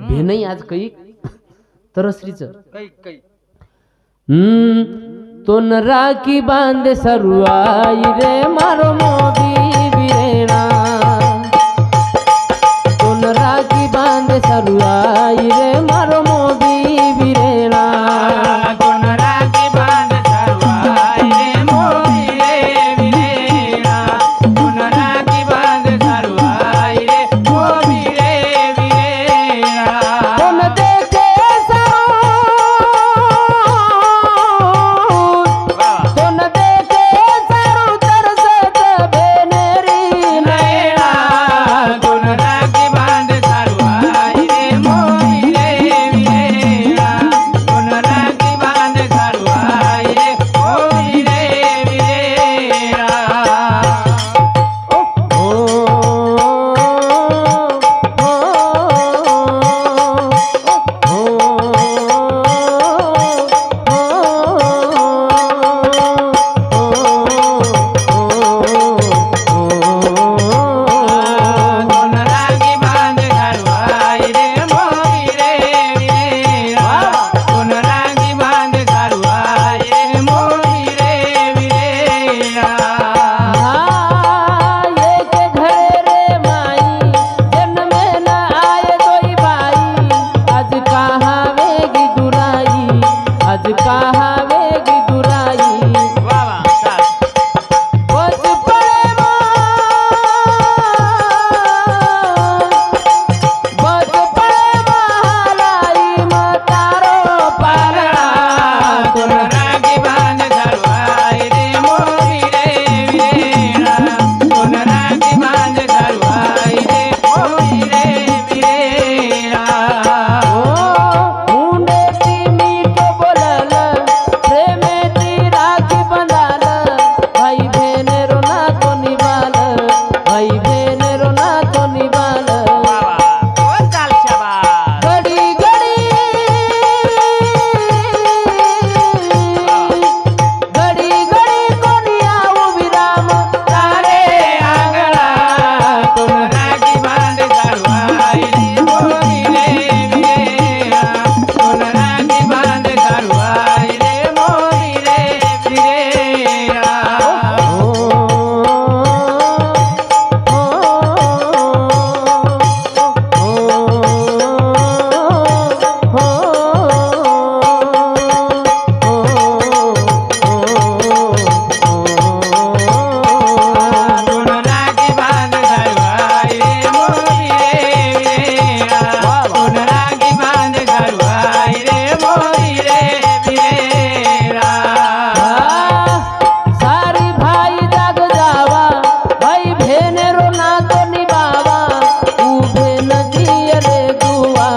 भेनई आज काही तरसरीच काही तोन राखी बांधे सरुआई रे मारो मोदी बिरेणा तोन राखी बांधे सरुआई रे मारो मोदी बिरेणा तोन राखी बांध सरवाई रे मोदी रे बिरेणा तोन राखी बांध सरवाई रे मोदी रे बिरेणा तोन देखे सरो तोन देखे सरो तरसत बेनेरी नैना तोन राखी बांध सरवाई रे मोदी रे बिरेणा तोन राखी बांध सरवाई रे मोदी रे बिरेणा तोन राखी बांध सरवाई रे मोदी रे बिरेणा तोन राखी बांध सरवाई रे मोदी रे बिरेणा एक घर रे माई जन्म में न आए कोई बाई आज कहाँ वेगी दुराई आज कहाँ वेगी दुराई वाह साथ बचपन महालाई मतारो पालना तोन राखी बांध सरवाई रे मोदी रे बिरेणा तोन राखी बांध सरवाई रे मोदी रे बिरेणा मुंडे ती मीठ बोलल प्रेमे ती राखी बंधाल भाई बहन रोना तो निभाल भाई बहन रोना तो निभाल कौन चाल शाबाश घड़ी घड़ी घड़ी घड़ी कोनिया विराम तारे आंगणा तोन राखी बांध सरवाई रे मोदी रे बिरेणा तोन राखी बांध सरवाई रे मोदी रे बिरेणा तोन राखी बांध सरवाई रे मोदी रे बिरेणा तोन राखी बांध सरवाई रे मोदी रे बिरेणा सारी भाई जाग जावा भाई बहन रोना तो निभावा उभे नदी रे दुआ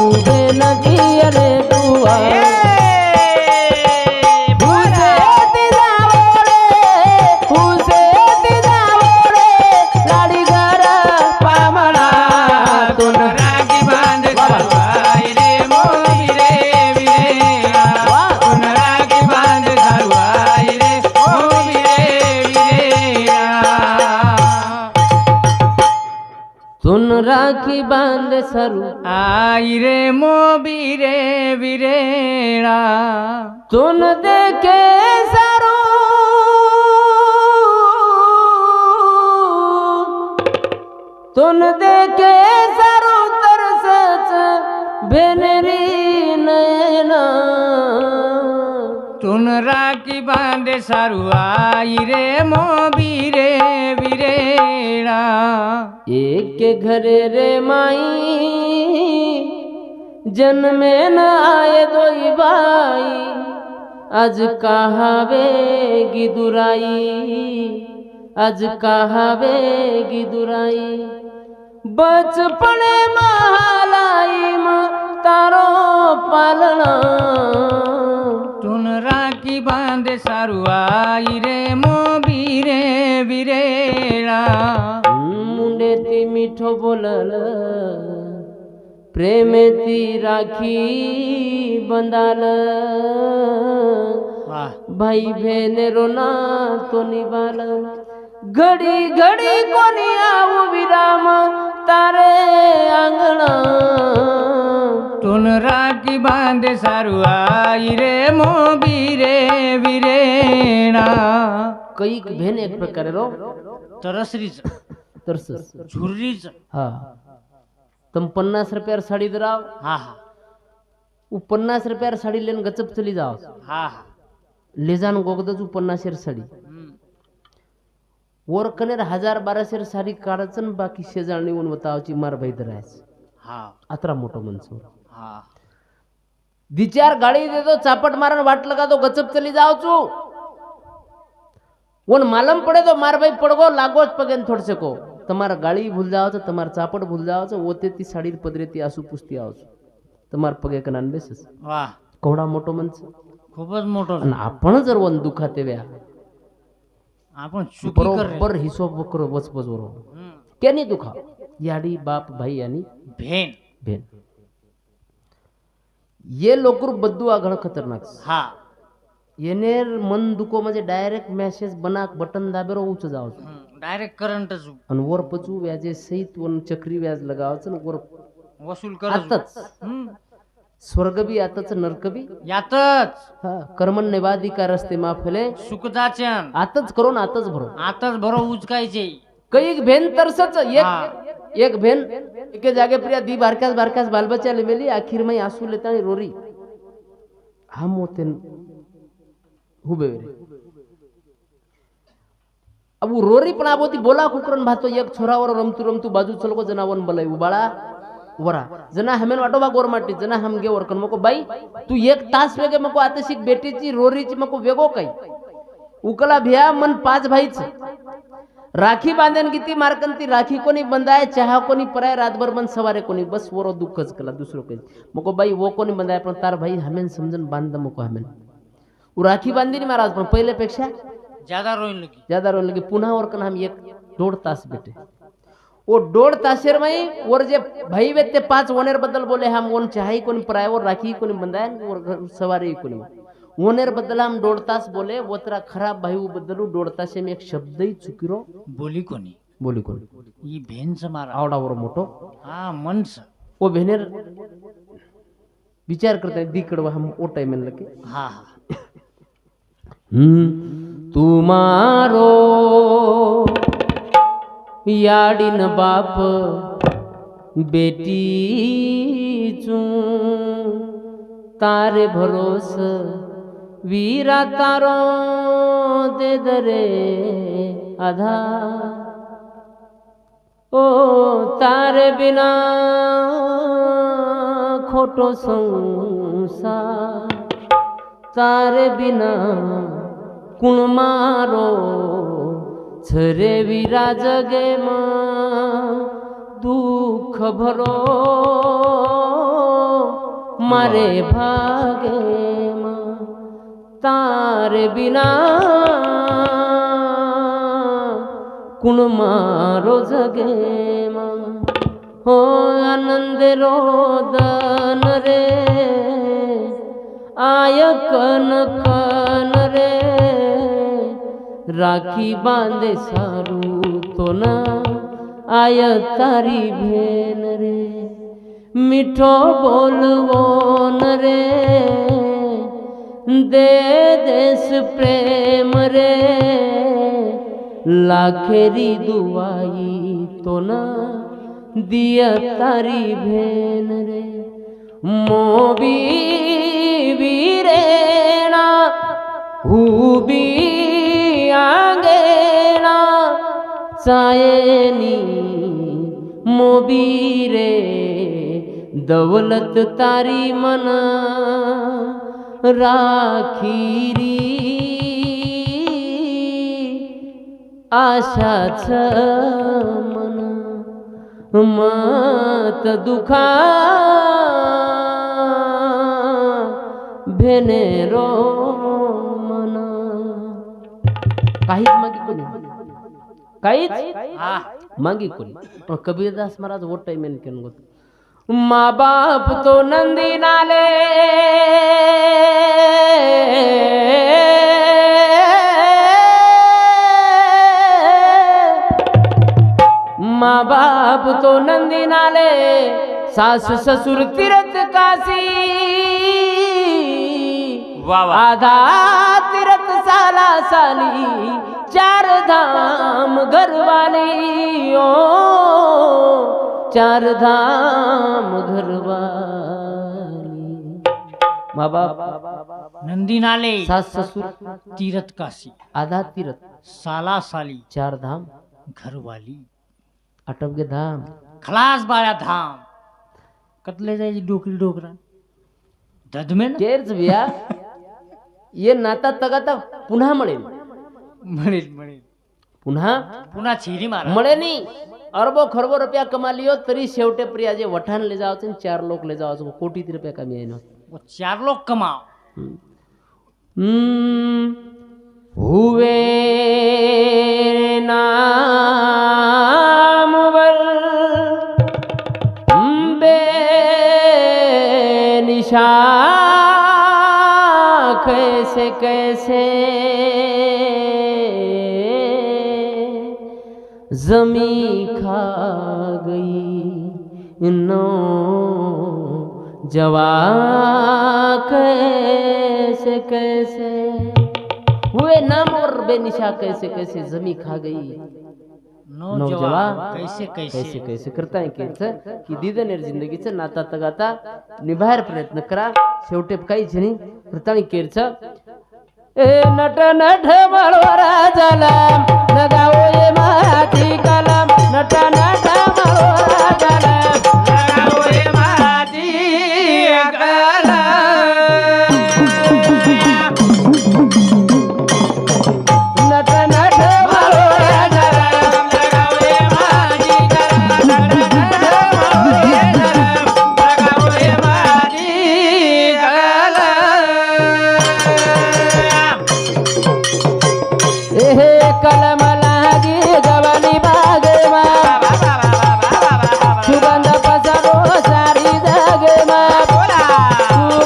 उभे नदी रे दुआ उसे दिदावरे उसे दिदावरे लाड़ी घर पामना तोन राखी बांध सरवाई रे मोदी रे बिरेणा तोन राखी बांध सरवाई रे मोदी रे बिरेणा सुन राखी बांध सरू आई रे मोबी रे बिरेणा तुन देखे सरू तुन देखे सरू तरसच भेनरी नैना तोन राखी बांध सरवाई रे मोबी रे बिरेणा एक घरे रे माई जन्मे न आए दोई बाई आज कहावेगी दुराई आज कहावेगी दुराई बचपन महालाई तारो पालना तोन राखी बांध सरवाई रे मोबी रे बिरेणा मुंडे ती मिठो बोलल प्रेमे ती राखी बंधाल वाह भाई बहन रोना तो निभाल घड़ी घड़ी कोनी आऊ विराम तारे आंगणा राखी बांधे सारू आई रे मोबीरे वीरेणा कैक भेन एक प्रकारे रो तरसरीच तरसस झुर्रीच हा तम 50 रुपयार साडी दराव हा हा उ 50 रुपयार साडी लेन गचप चली जाओ हा हा ले जान गोगदच उ 50 साडी वर कनेर 1000-1200 साडी काढचन बाकी शेजाळणी ऊन बतावची मार भाई दरायस हा अतरा मोठो मनसो हा दिचार गाड़ी दे दो चापट मारन वाट लगा दो गचप चली जाओ चू वन मालूम पड़े तो मार भाई पड़गो लागो पगेन थोड़ से को तुम्हारा गाड़ी भूल जाओ तो तुम्हारा चापट भूल जाओ तो वो ती साड़ी पदरे ती आसू पुसती आओ तुम्हार पगे कनान बेसस वा कोवडा मोठो मनस खूपच मोठो आणि आपण जर वन दुखाते व्या आपण चुकी कर बरोबर हिशोब करो वचपच बरोबर केनी दुखा याडी बाप भाई यानी भेन भेन ये लोकर बद्दू आघळ खतरनाक हा येनेर मन दुखो म्हणजे डायरेक्ट मेसेज बनाक बटन दाबेरो उच जाओ डायरेक्ट करंटच आणि वर पचू व्याजे सहित वन चक्री व्याज लगावच आणि वर वसूल कर आताच स्वर्ग बी आताच नरक बी यातच हा कर्मण नेवादी का रस्ते माफले सुखदाचन आताच करून आताच भरो आताच भरो उचकायचे कैक भेन तरसच हा. एक भेन एके जागे प्रिया दी बारकास बारकास बाल बच्चा ले मेली आखिर में आंसू लेता आणि रोरी हम होते हुबे अब वो रोरी पण आबोती बोला कुकरन भातो एक छोरावर रमतू रमतू बाजू चलको जनावन बलय उबाळा वरा जना हमेन वाटो बा गोरमाटी जना हम गे वरकन मको बाई तू एक तास वेगे मको आता शिक बेटीची रोरीची मको वेगो काही उकला भिया मन 5 भाईच राखी बांधन किती मारकन ती राखी कोणी बंदाय चहा कोणी पराय रातभर मन सवारे कोणी बस वरो दुःखच कला दुसरो काही मको बाई वो कोणी बंदाय पण तार भाई हमेन समजन बांध मको हमेन उ राखी बांधली महाराज पण पहिले पेक्षा ज्यादा रोइन लगी पुन्हा वरकन हम 1-1.5 तास बेटे वो 1.5 तासेर मई वर जे भाई वे ते 5 वनेर बद्दल बोले हम वन चाही कोणी पराय वर राखी कोणी बंदाय वर सवारे कोणी वनेर बद्दल हम 1.5 तास बोले वतरा खराब भाई बद्दल 1.5 तासे में एक शब्दही चुकिरो बोली कोणी ई भेनच मारा आवडावर मोठो हा मनस वो भेनेर विचार करते दीकडवा हम ओ टाइम में लगे हा हा तुम्हारो याडीन बाप बेटी चू तारे भरोस वीरा तारो दे दरे आधा ओ तारे बिना खोटो संसार तारे बिना कुण मारो छरे वीरा जगे दुख भरो मारे भागे तारे बिना कुण मारो जगे हो आनंद रोदन रे आय कन कन रे राखी बांधे सारू तो ना आय तारी भेन रे मिठो बोलवो न रे दे देश प्रेम रे लाखेरी दुआई तो ना दिया तारी भेन रे मोबी वीरेणा हुबी आंगेणा चायनी मोबीरे दौलत तारी मन राखीरी आशाच मन मत दुखा भेनेरो मन काहीच मागी कोणी काहीच मागी कोणी पण कबीरदास महाराज वो टाइम में केन गोत माँ बाप तो नंदी नाले माँ बाप तो नंदी नाले सास ससुर तीरथ काशी वाह वाह आधा तीरथ साला साली 4 धाम घरवाली ओ 4 धाम घरवाली माँ बाप नंदी नाले सास ससुर तीरथ काशी आधा तीरथ साला साली 4 धाम घरवाली आटपगे धाम खलास बाळ्या धाम कतले जायची डोकरी डोकरा दधमे ना केरच भैया ये नाता तगाता पुन्हा मिळेल म्हणेल म्हणेल पुन्हा पुन्हा छेरी मारा મળે નહીં અરબો ખરબો રૂપિયા કમા લ્યો તરી છેવટે પ્રિયા જે વઠાણ લઈ જાવ છે ને 4 લોક લઈ જાવ છો કોટી રૂપિયા કમી એનો वो 4 लोग कमाओ હુવે નામ વલ બે નિશા कैसे कैसे जमी खा गई नो जवा कैसे कैसे हुए नाम और बेनिशा कैसे कैसे जमी खा गई नौजवान कैसे कैसे कैसे कैसे करता है की दिदनेर जिंदगीचं नाता तगाता निभायर प्रयत्न करा शेवटे काहीच नाही करतानी केरच ए नट नट मळवरा झाला लगाओ ये माती कलम नट नट मळवरा झाला लगाओ ये माती कलम नट नट मळवरा झाला लगाओ ये माती कलम नट नट मळवरा झाला लगाओ ये माती कलम लागी जवानी बागे मा सुगंध पसरो सारी जागे मा तू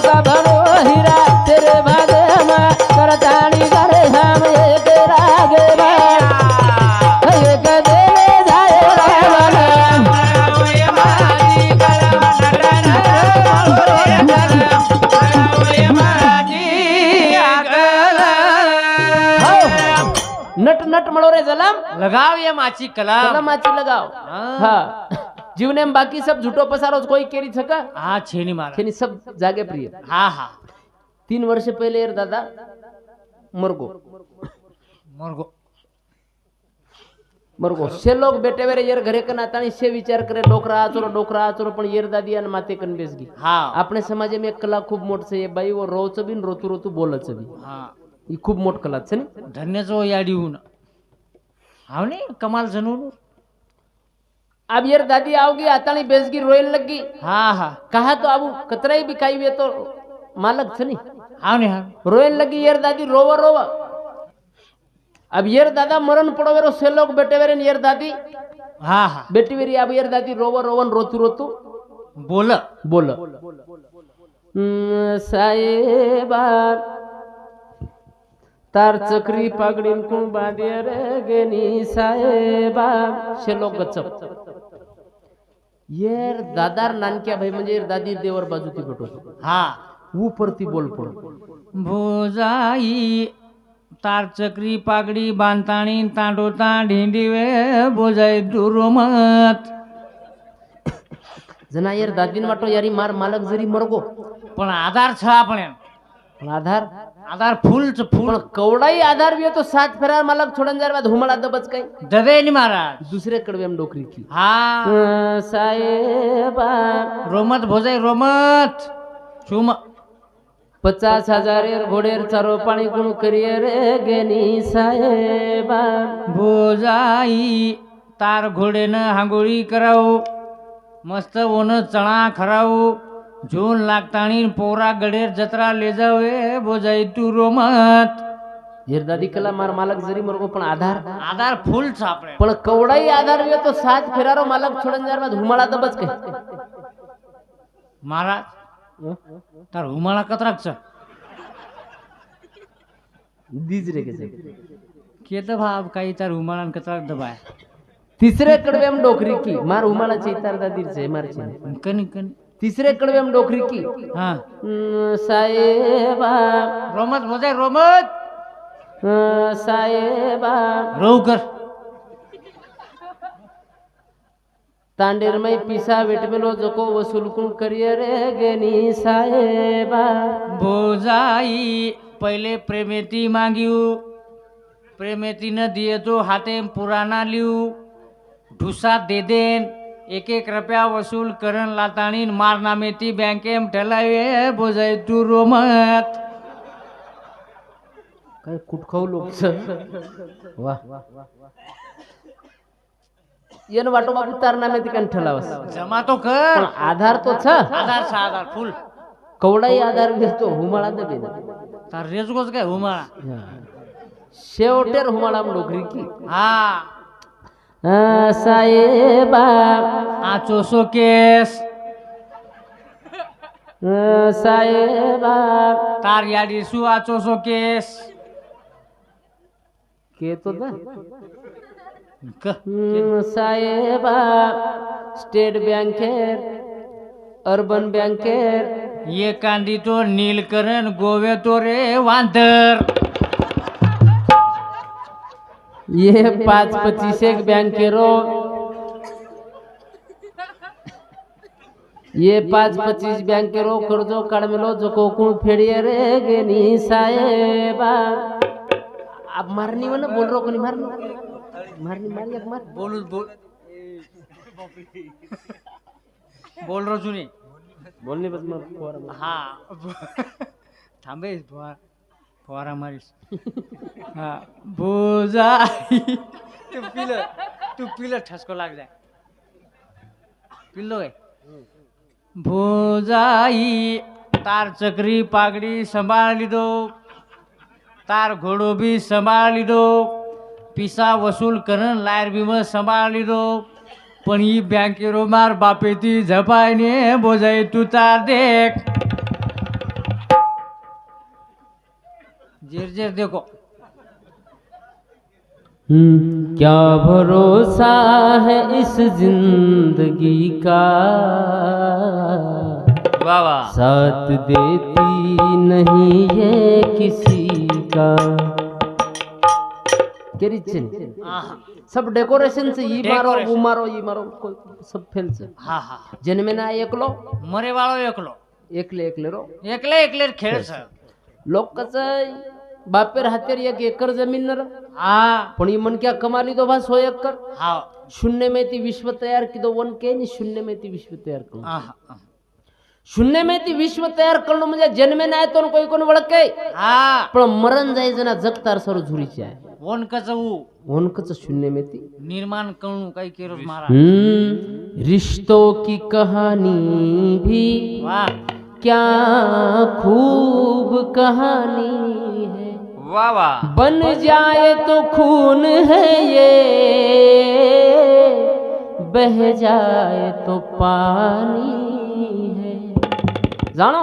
का भरो हीरा तेरे भागे मा करतानी करे हम एक रागे मा एक देले जाए रावला ओए माजी कलम नटन ओए कलम ओए माजी कलम नट नट मळो रे जलम लगाओ ये माची कलम कलमाची लगाओ हाँ जीवने में बाकी सब झूठो पसारो कोई केरी सका हाँ छेनी मारा खेनी सब जागे प्रिय हाँ हाँ 3 वर्ष पहले यार दादा मरगो से लोग बेटे वेरे यार घरे कन आतानी से विचार करे डोकरा आचोरो पण येर दादी आणि माते कन बेसगी हाँ आपणे समाजे में एक कला खूप मोठ से बाई वो रोच बिन रोतू रोतू बोलच बी हाँ ही खूप मोठ कला छे ने धन्यचो याडी होऊन हाव ने कमाल जनून अब यार दादी आओगी आतानी बेसगी रोयल लगी हाँ हाँ कहा तो आबू कतराई भी काई वे तो मालक छे नी हाव ने हाँ रोयल लगी यार दादी रोवा अब यार दादा मरण पड़ो वेरो से लोग बेटे वेरे यार दादी हाँ हाँ बेटी वेरी अब यार दादी रोवन रोतू बोल साहेबा तार चक्री पागडीन कोण बांधे रे गेनी साहेबा से लोग गचप येर दादार नानक्या भाई म्हणजे यार दादी देवर बाजू ती भेटो हाँ ऊपरती बोल पडो भोजाई तार चक्री पागडी बांधताणी तांडोता ढेंडीवे बोजाई दुरुमत जना यार दादीन वाटो यारी मार मालक जरी मरगो पण आधार छ आपण आधार फुल पण कवडाई आधार भी तो 7 फेरार मालक छोडन जार बाद हुमळा दबच काय दबे नि महाराज दुसरे कडवे में डोकरी की हाँ साहेबा रोमत भोजाई रोमत चुम 50,000 घोडेर चारो पाणी गुण करिये रे गेनी साहेबा भोजाई तार घोडे न हांगोळी कराव मस्त ओन चणा खराव झून लागताणी पोरा गडेर जत्रा ले जावे भोजाई तू रोमत यार दादी कला मार मालक जरी मरगो पण आधार फुल छापरे पण कवडाई आधार भी तो 7 फेरारो मालक छोडन जार बाद हुमळा दबच काय महाराज तार हुमाळा कतराक छ दीज रे के तो भाव काही तार हुमाळा कतराक दबाय तिसरे कडव्याम डोकरी की मार उमाला चैतार दादीरचे मारचे कनी कनी तिसरे कडव्याम डोकरी की हा साहेबा रोमत बोजाय रोमत साहेबा रोकर तांडेरमय पिसा वेटमेलो जको वसूलकून करियर गेनी साहेबा बोजाई पहिले प्रेमेती मांग्यू प्रेमेती न दिए तो हाथे पुराना लियू ढुसा दे देन एक एक रुपया वसूल करण लाताणी मारनामेती बँकेम ठेलावे बोजाई तू रोमत काय कुटखाऊ लोक वा येन वाटो बाबू तारनामे तिकान ठेलावस जमा तो कर पण आधार तो छ आधार सा आधार फुल कवडाई आधार घेतो हुमाळा दबे तार रेस गोस काय हुमाळा शेवटेर हुमाळा डोकरी की हा साहेबा आचोसो केस साहेबा तार याडी सु आचोसो केस के तो ना क साहेबा स्टेट बँकेर अर्बन बँकेर ये कांदी तो नीलकरण गोवे तो रे वांदर ये 5-25 एक बँकेरो ये 5-25 बँकेरो कर्जो काढमेलो जो कोकूळ फेडिये रे गेनी साहेबा अब मारनी वन बोल रो कोणी मारनी मारनी मार एक मार बोलू बोल बोल रो जुनी बोलने बस मग हा थांबे फवारा मारीस हा बोजाई तू पिलं ठसको लाग जाय पिल्लो काय भोजाई तार चक्री पागड़ी संभाल लीधो तार घोड़ो भी संभाल लीधो पिसा वसूल करण लायर भी मग संभाल लीधो पण ही बँकेरो मार बापेती झपायने बोजाई तू तार देख जेर जेर देखो क्या भरोसा है इस जिंदगी का वाह वाह साथ देती नहीं है किसी का सब डेकोरेशन से ये मारो वो मारो ये मारो सब फेल से हा हा जन्मे ना एकलो मरे वाळो एकलो एकले एकले रो एकले एकले खेळ लोक कसं बापेर हातेर 1 एकर जमीन नर हा पण ये मन क्या कमाली तो बस 100 एकर हा शून्य में ती विश्व तयार की दो वन के नि शून्य में ती विश्व तयार करो हा शून्य में ती विश्व तयार करणं म्हणजे जन्मे नाही तो कोई कोण वळके हा पण मरण जायचं ना जगतार सर झुरीची आहे वन कचऊ उनकच शून्य में ती निर्माण करणू काही केरो महाराज रिश्तों की कहानी भी वाह क्या खूब कहानी है वाह वाह बन जाए तो खून है ये बह जाए तो पानी है जानो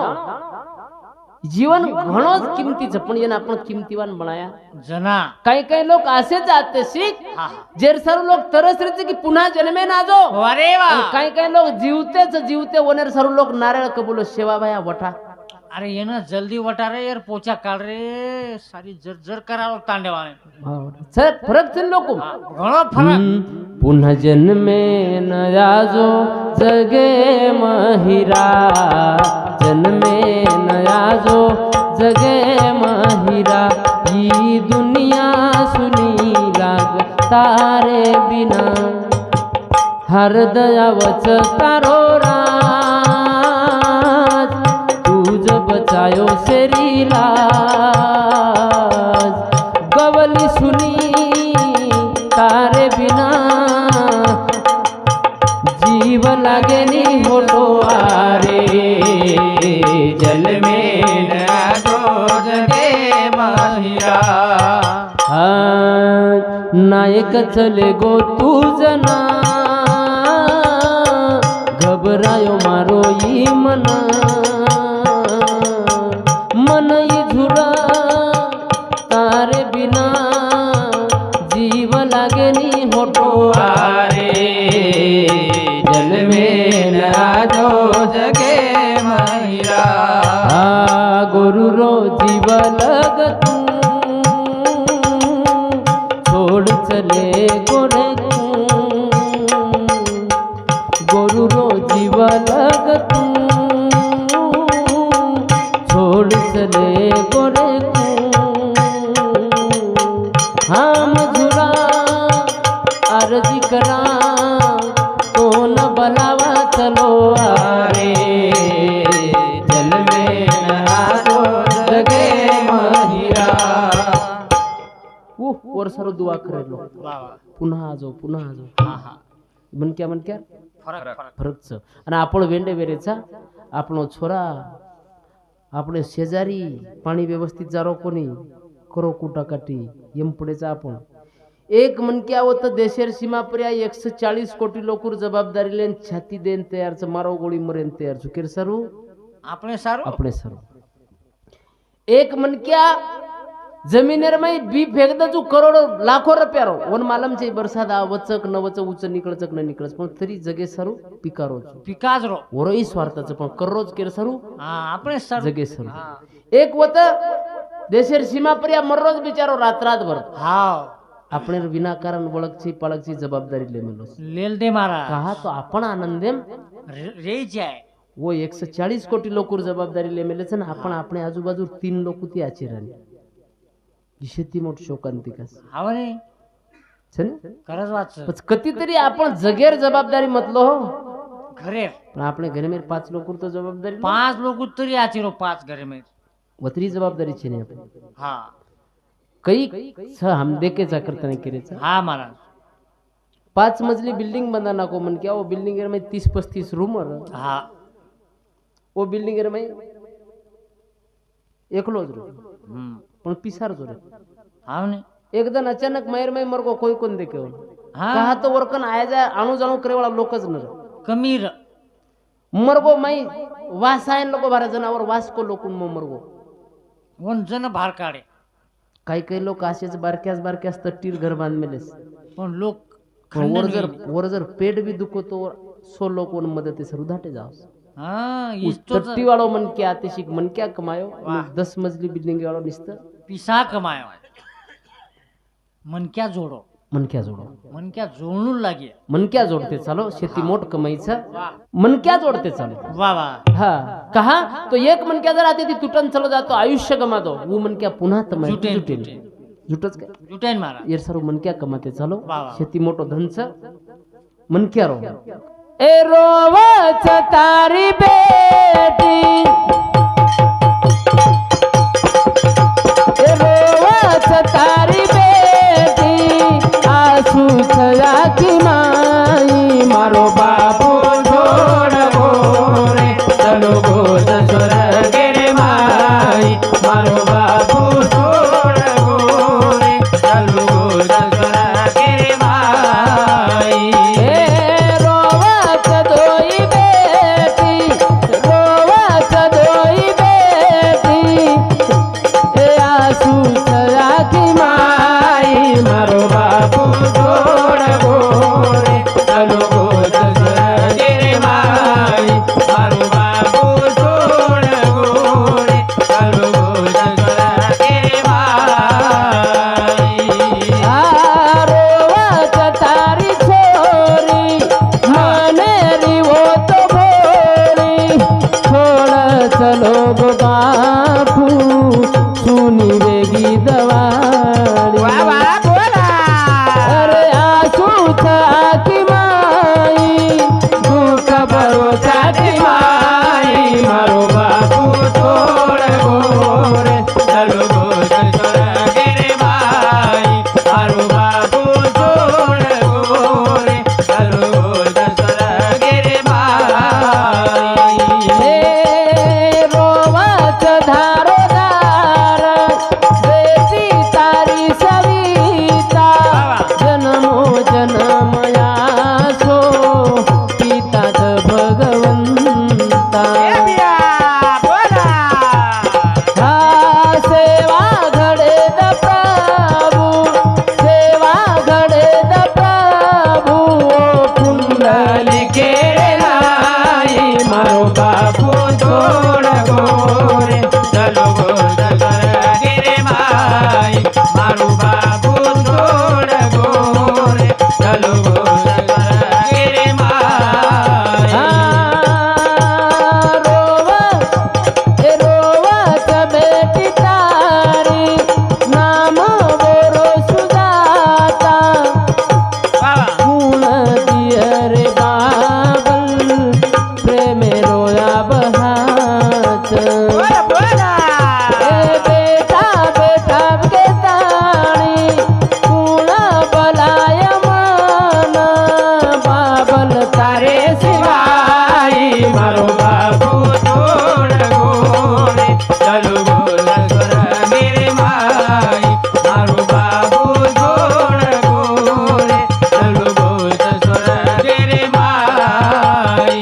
जीवन घणोच किमतीचं पण यानं आपण किमतीवान बनाया जना काही काही लोक असेच आते शिक हा जेर सर्व लोक तरस रहते की पुन्हा जन्मे ना जो अरे वा काही काही लोक जीवतेच जीवते वनेर सर्व लोक नारळ कबूल सेवा भाया वठा अरे ये ना जल्दी वटा रे यार पोचा काढ रे सारी जर जर करावं तांडेवाने सर फरक चल लोक घणो फरक पुन्हा जन्मे न याजो जगे महिरा जन्मे न याजो जगे महिरा ही दुनिया सुनी लाग तारे बिना हर दयावच तारो राज तुझ बचायो शेरीला गवली सुनी तारे बिना जीव लागे नी होतो आरे जल में नागो जगे महिरा नायक चले गो तू जना घबरायो मारो ई मना मन ई झुरा तारे बिना जीव लागे नी होतो आरे महिरा गुरु रो जीव लग तू छोड़ चले गोरे गुरु रो जीव लग तू छोड़ चले गोरे हम झुरा अर्जी करा तो न बलावा चलो आरे जल में नहातो जगे महिरा वर सर्व दुआ करेलो पुन्हा आजो मनक्या फरकच आणि आपण वेंडे वेरेचा आपण छोरा આપણે शेजारी पाणी व्यवस्थित जारो कोणी करो कुटाकाटी यम पुढेचा आपण एक मनक्या होत देशेर सीमा पर्या 140 कोटी लोकूर जबाबदारी लेन छाती देन तयार मारो गोळी मरेन तयार चुकेर सरू આપણે સારું एक मनक्या जमिनेर में बी फेक दू करोडो लाखो रुपयारो वन मालम छे बरसात आ वचक न वचक उच निकळचक न निकळच पण तरी जगे सरू पिकारो पिकाजरो ओरोई स्वार्थाचं पण कररोज केर सरू આપણે સારું जगे सरू एक वत देशेर सीमा पर्या मररोज बिचारो रात रात भर हाव આપણે विनाकारण वळखची पळखची जबाबदारी ले मेलो लेल दे मारा कहा तो आपण आनंदेम रे जाय वो 140 कोटी लोकूर जबाबदारी ले मेले छन आपण आपणे आजूबाजू 3 लोक ती आचेरानी शेती मोठ शोकांतिकास हाव रे छन खरंच वाच पण कधीतरी आपण जगेर जबाबदारी मतलो हो घरे पण આપણે ઘરે મેર 5 लोकूर तो जबाबदारी 5 लोग तरी आचेरो 5 घरे में वतरी जबाबदारी छे ने आपण हाँ कई छ हम देखे जा करता नहीं करे छ हाँ महाराज 5 मजली बिल्डिंग बनाना को मन क्या वो बिल्डिंग में 30-35 रूम हाँ वो बिल्डिंग में एकलो ज पण पिसार जोरे हाँ ने एकदम अचानक मयर में मर को कोई कोण देखे हाँ कहा तो वर्कन आया जाए आणू जाणू करे वाला लोकच न कमीर मरगो मै वासायन लोक बारा जनावर वास को लोकून मरगो वन जन बाहेर काढे काही लोक असेच बारक्यास तट्टीर घर बांध मेलेस पण लोक वर जर पेट भी दुखतो 100 लोक मदत सर उधाटे जाओ हाँ तट्टी वालों मन क्या आतिशिक मन क्या कमायो 10 मजली बिल्डिंग वालों निस्त पिसा कमायो मन क्या जोडो मन क्या जोडणू लागे मन क्या जोडते चालो शेती मोठ कमाईचा मन क्या जोडते चालो वा वा हा कहा तो एक मन क्या जर आती थी तुटन चलो जातो आयुष्य गमा दो वो मन क्या पुन्हा तमाई जुटच काय जुटेन मारा ये सर्व मन क्या कमाते चालो वा. शेती मोठो धनच मन क्या रो ए रोवच तारी बेटी ए रोवच तारी बेटी आसू छया की माई मारो बापू छोड़ गोरे चलो गोद स्वर्ग रे माई मारो बापू छोड़ गोरे चलो गोद स्वर्ग रे माई रोवत दोई बेटी ए आसू छया की माई मारो बापू छोड़ गोरे चलो गोद स्वर्ग रे माई मारो बापू छोड़ गोरे चलो गोद स्वर्ग रे माई रोवत तारी छोरी मनेरी वो तो भोरी छोड़ चलो गो बापू सुनी वेगी दवाड़ी अरे आंसू था की माई दुख भरोसा की माई मारो बापू छोड़ गोरे चलो गोद स्वर्ग रे माई मारो बापू छोड़ गोरे चलो गोद स्वर्ग रे माई हे रोवत धारो दार बेटी ए बेटा बेटा घेताणी कुणा बलाय मन बाबल तारे शिवाई मारो बाबू जोड़ गोरे चलो बोल स्वर मेरे माई मारो बाबू जोड़ गोरे चलो बोल स्वर मेरे माई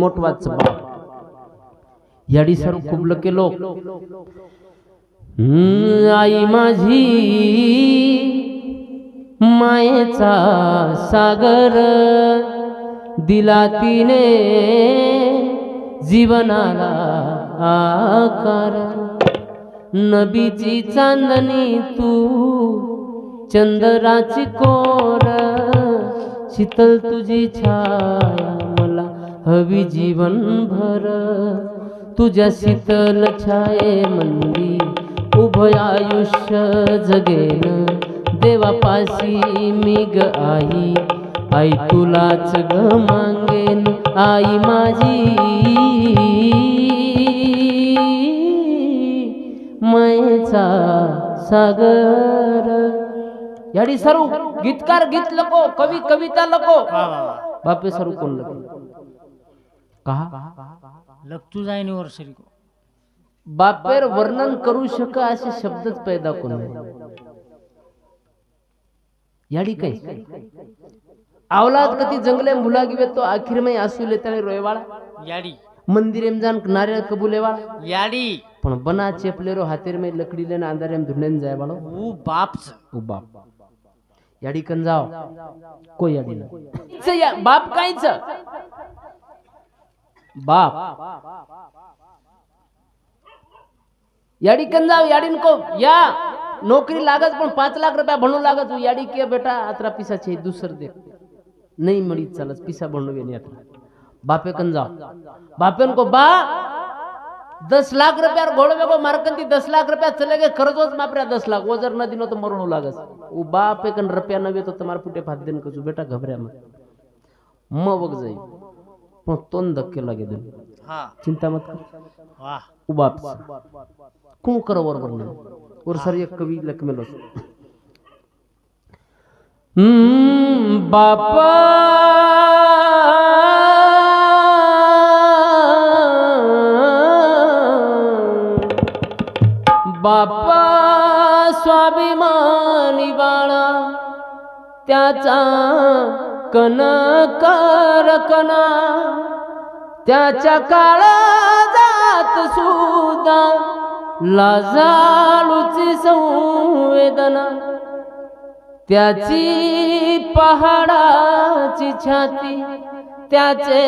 मोठवाच याडी सर्व कुबल केलो आई माझी मायेचा सागर दिला तिने जीवनाला आकार नबीची चांदणी तू चंद्राची कोर शीतल तुझी छाया मला हवी जीवनभर तुझ्या शीतल छाये मंदी उभय आयुष्य जगेन देवापाशी मी ग आई आई तुलाच ग मागेन आई माझी मायेचा सागर याडी सर्व गीतकार गीत लको कवी कविता लको बापे सर्व कोण लको कहा लगतू जाईन वर्षरी बापेर वर्णन करू शका असे शब्दच पैदा कोण याडी काही आवलाद कती जंगले मुला गिवे तो आखिर में आंसू लेता है रोएवाड़ा याडी मंदिर में जान नारियल कबूलेवाड़ा याडी पण बना चेपलेरो हातेर में लकड़ी लेना अंदर में धुनेन जाए वालो वो बाप याडी कन जाओ कोई याडी ना बाप काहीच बाप याडी कन जाओ याडी को या नौकरी लागत पण 5 लाख रुपया भणू लागत याडी के बेटा आतरा पिसा छे दूसर दे नहीं मड़ी चलत पिसा भणू वे नहीं बापे कन जाओ बापेन को बा 10 लाख रुपया घोड़वे को मारकंती 10 लाख रुपया चले गए कर्जोच मापरा 10 लाख वो जर न दिनो तो मरणो लागस वो बापे कन रुपया नवे तो तुम्हारे पुटे फात देन कछु बेटा घबऱ्या मत म वग जाई पण तोन धक्के लागे दे हां चिंता मत कर वाह वो बाप कोण करो बरोबर नाही और सर एक कवि लखमेलो बापा बापा स्वाभिमानी बाळा त्याचा कनक रकना त्याच्या काळजात सुद्धा लाजाळूची संवेदना त्याची पहाडाची छाती त्याचे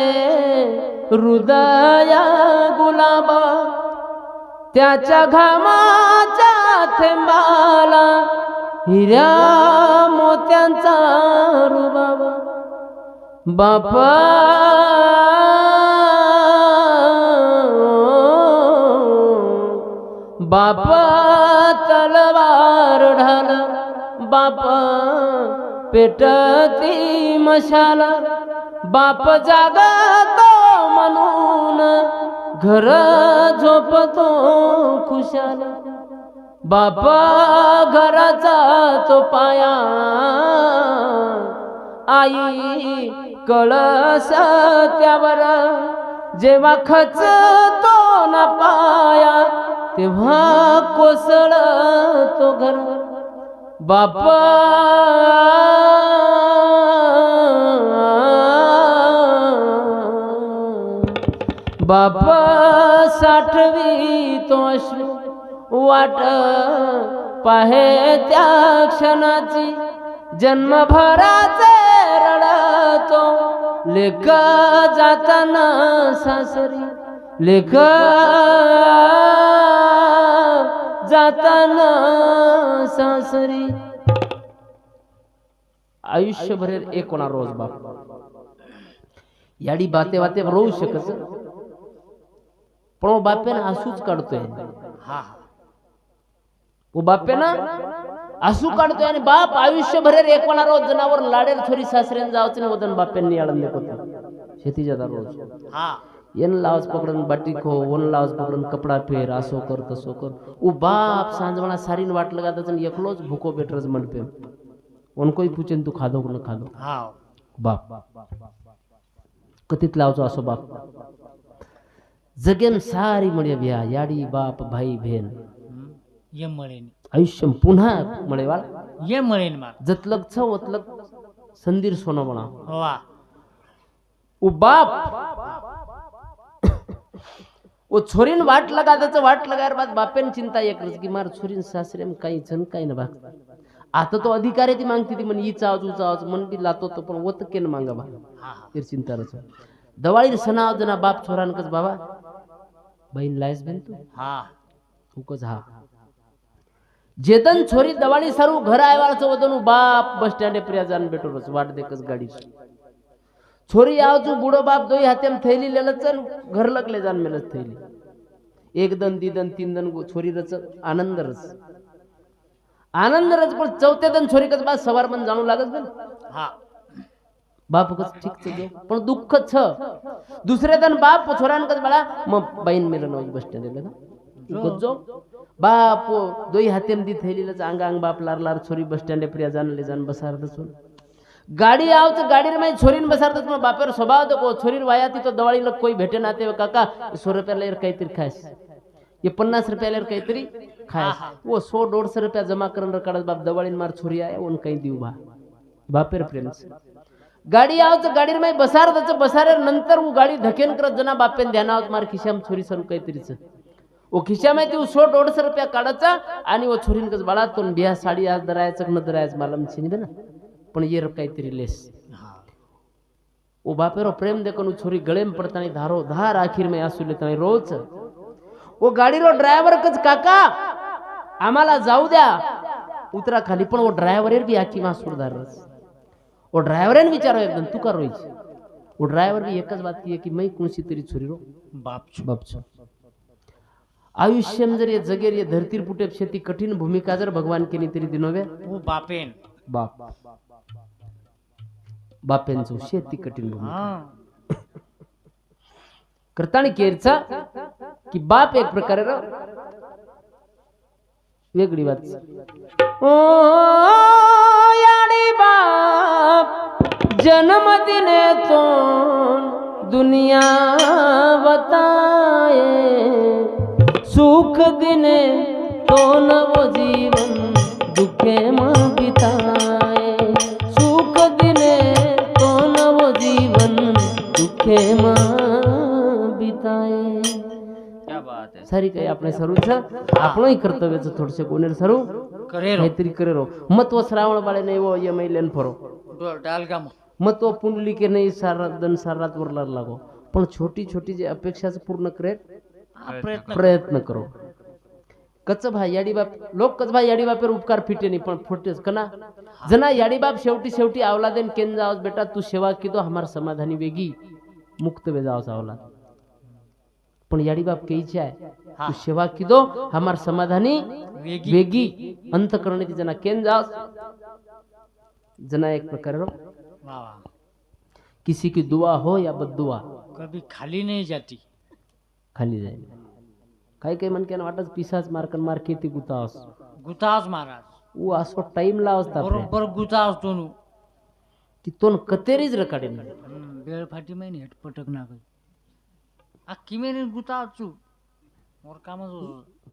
हृदय गुलाब त्याच्या घामाच्या थेंबाला हिऱ्या मोत्यांचा रुबाब बापा बाप तलवार ढाल बाप पेटती मशाला बाप जागतो म्हणून घर झोपतो खुशाल बापा घराचा तो पाया आई कळस त्यावर जेव्हा खचतो ना पाया तेव्हा कोसळ तो घर बापा बापा साठवी तो अश्रू वाट पाहे त्या क्षणाची जन्मभराचे रडतो लेक जाताना सासरी लेक जाताना सासरी आयुष्यभर एक होणार रोज बाप याडी बाते बाते रोवू शकत पण बापेनं आसूच काढतोय हा वो बापेनं आसू काढतोय आणि बाप आयुष्यभर एक होणार रोज जनावर लाडेर थोडी सासऱ्यान जावचं नाही वदन बाप्यांनी याळन देखत शेतीच्या दार रोज हा येन लावच पकडून बाटी खो वन लावच पकडून कपडा फेर असो कर तसो कर उ बाप सांजवणा सारीन वाटलं का त्याचं एकलोच भूको बेटरच म्हणते वन कोई पूछेन तू खादो न खादो हा बाप कतीत लावचो असो बाप जगेन सारी मळे भ्या याडी बाप भाई भेन ये मळेन आयुष्य पुन्हा मळे वाळ ये मळेन मार जतलग छ ओतलग संदीर सोनं म्हणा वा उ बाप वो छोरीन वाट लगा त्याचं वाट लगार बाद बापेन चिंता एक की मार छोरीन सासरे काही जण काही ना भाग आता तो अधिकारी ती मागती ती म्हणे ईचा आवाज मन बी लातो तो पण वत केन मांगा बा ते चिंता रच दवाळी सना जना बाप छोरान कस बाबा बहीण लायस बेन तू हा उकच हा जेतन छोरी दवाळी सारू घर आयवाळचं वदन बाप बस स्टँड प्रिया जान बेटोरच वाट देखच गाडी छोरी आवचू बुडो बाप दोई हातेम थैली लेलच घर लगले जान मेलच थैली एक दन दी दन तीन दन छोरी रच आनंद रच पण चौथ्या दन छोरी कस बा सवार मन जाणू लागत बेन हा बाप कस ठीक छे पण दुःख छ दुसरे दन बाप छोरान कस बाळा मग बाईन मेल नव बस स्टँड लेला गज्जो बाप दोई हातेम दी थैलीलच अंग अंग बाप लार लार छोरी बस स्टँड प्रिया जान ले जान बसार दसून गाडी आवच गाडी रे छोरीन बसारतच मग बापेर स्वभाव देखो छोरीर वाया ती तो दवाळी लोक कोई भेटे नाते काका 100 रुपया लेर काहीतरी खायस ये 50 रुपया लेर काहीतरी खायस वो 100-150 रुपया जमा करून रकाडत बाप दवाळीन मार छोरी आया उन काही देऊ बा बापेर प्रेमस गाडी आवच गाडी रे बसारतच बसारे नंतर वो गाडी धकेन करत जना बापेन ध्यानावत मार खिशाम छोरी सर काहीतरीच वो खिशा में ती 100-150 रुपया काढायचा आणि वो छोरीन कस बाळा तो बिया साडी आज दरायचं न दरायचं मालम छिनबे ना पण ये काहीतरी लेस ओ बापेरो प्रेम देखो छोरी गळे में पड़ता नहीं धारो धार आखिर में आंसू लेता नहीं रोज वो गाडी रो ड्रायव्हर कच काका आम्हाला जाऊ द्या उतरा खाली पण वो ड्रायव्हर भी आखी मासूर धारस वो ड्रायव्हर ने विचारो एकदम तू का रोईस वो ड्रायव्हर भी एकच बात की है कि मैं कोणसी तरी छोरी रो बाप छ आयुष्य में जर ये जगेर ये धरतीर पुटे शेती कठिन भूमिका जर भगवान केली तरी दिनोवे वो बापेन बाप बापेंचो शेती कठीण भूमिका करताना केरचा की बाप एक प्रकारे वेगळी बात ओ याडी बाप जन्मदिने तो दुनिया बताए सुख दिने तो नव जीवन दुखे में बिताए सुख दिने तो नव जीवन दुखे में बिताए क्या बात है सारी काही आपल्या सर्वच आपणही कर्तव्याचं थोडसे कोणेर सर्व करे रो काहीतरी करे रो महत्व श्रावण बाळे नाही वो ये मैलेन फरो डाल का महत्व पुंडली के नाही सारा दन सारा रात वरला लागो पण छोटी छोटी जे अपेक्षाच पूर्ण करे प्रयत्न करो कच भाई याडी बाप लोक कच भाई याडी बापेर उपकार फिटे नाही पण फुटेच कना जना याडी बाप शेवटी आवलादेन केन जाओस बेटा तू सेवा की दो हमार समाधानी वेगी मुक्त वे जाओस आवलाद पण याडी बाप कहीचे आहे तू सेवा की दो हमार समाधानी वेगी अंत करणे ती जना केन जाओस जना एक प्रकार रो किसी की दुआ हो या बद्दुआ कभी खाली नहीं जाती खाली जाईल काही काही मनक्यानं वाटत पिसाच मारकन मार किती गुतास गुतास महाराज ऊ असो टाइम लावता बरोबर गुतास तो नु तिथून कतेरीच रकाडे बेळ फाटी महिने हेट पटक ना आखी महिने गुतास मोर कामच होतं